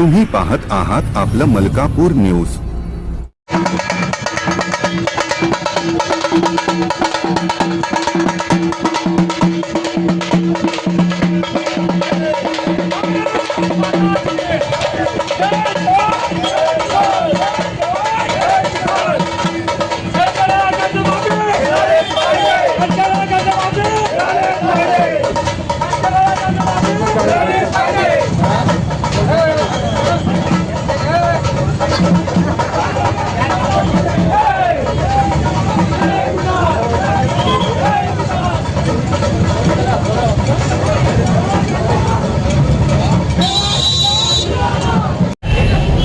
तुम्ही पाहत आहात आपलं मलकापूर न्यूज।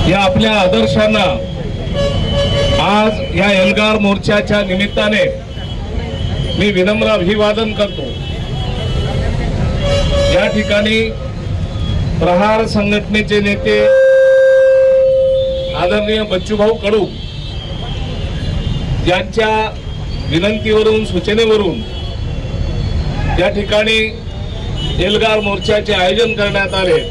या आपल्या आदर्शांना आज या एल्गार मोर्चाच्या निमित्ताने मी विनम्र अभिवादन करतो। या ठिकाणी प्रहार संघटनेचे नेते आदरणीय बच्चूभाऊ कडू यांच्या विनंतीवरून सूचनेवरून या ठिकाणी एल्गार मोर्चाचे आयोजन करण्यात आले।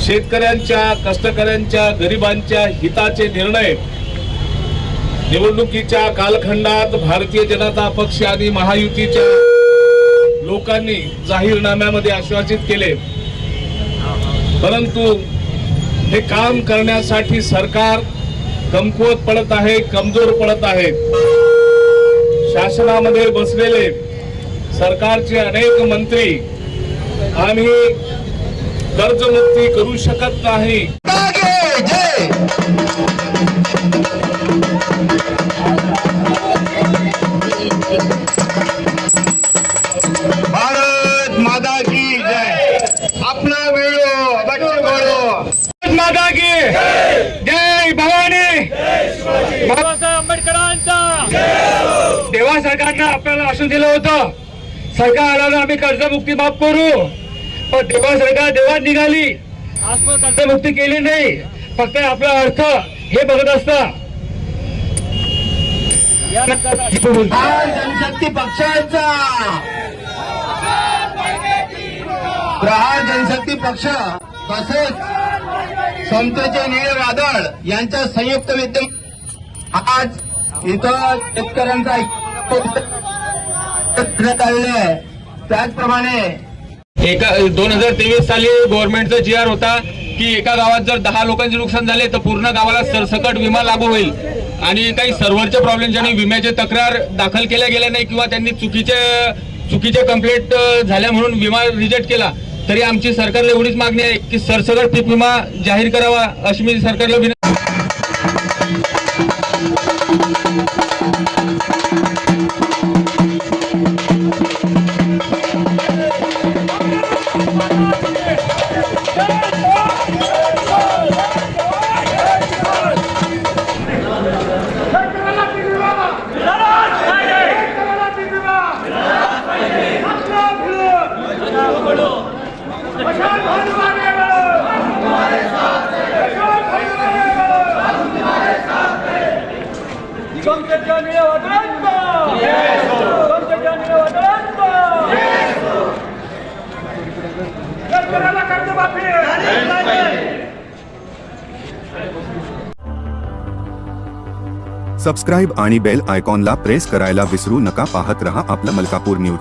शेतकऱ्यांच्या, कष्टकऱ्यांच्या, गरिबांच्या हिताचे निर्णय निवडणुकीच्या कालखंडात भारतीय जनता पक्ष आणि महायुतीच्या लोकांनी जाहीरनाम्यामध्ये आश्वासित केले, परंतु हे काम करण्यासाठी सरकार कमकुवत पडत आहे, कमजोर पडत आहे। शासनामध्ये बसलेले सरकारचे अनेक मंत्री आम्ही कर्जमुक्ती करू शकत नाही। भारत माता की जय। अपना वेळो बच्चू घोडो माता की जय भवानी। बाबासाहेब आंबेडकरांचा तेव्हा सरकारनं आपल्याला आश्वासन दिलं होतं, सरकार आल्यावर आम्ही कर्जमुक्ती माफ करू, पण तेव्हा सरकार देवात निघाली, आजपर्यंत कर्जमुक्ती केली नाही। फक्त आपला अर्थ हे बघत असता। जनशक्ती पक्षाचा प्रहार जनशक्ती पक्ष तसेच समतेचे निळे वादळ यांच्या संयुक्त विद्यमान आज इथं शेतकऱ्यांचा आलेला आहे। त्याचप्रमाणे 2023 साली गव्हर्नमेंटचा GR होता की एका गावात जर 10 लोकांचे नुकसान झाले तर पूर्ण गावाला सरसकट विमा लागू होईल। आणि काही सर्व्हरचे प्रॉब्लेम ज्यांनी विम्याचे तक्रार दाखल केल्या गेल्या नाही किंवा त्यांनी चुकीचे कंप्लेंट झाल्या म्हणून विमा रिजेक्ट केला, तरी आमची सरकारला एवढीच मागणी आहे की सरसकट पीक विमा जाहीर करावा अशी मी सरकारला विनंती। सबस्क्राइब आणि बेल आयकॉनला प्रेस करायला विसरू नका। पाहत रहा आपलं मलकापूर न्यूज।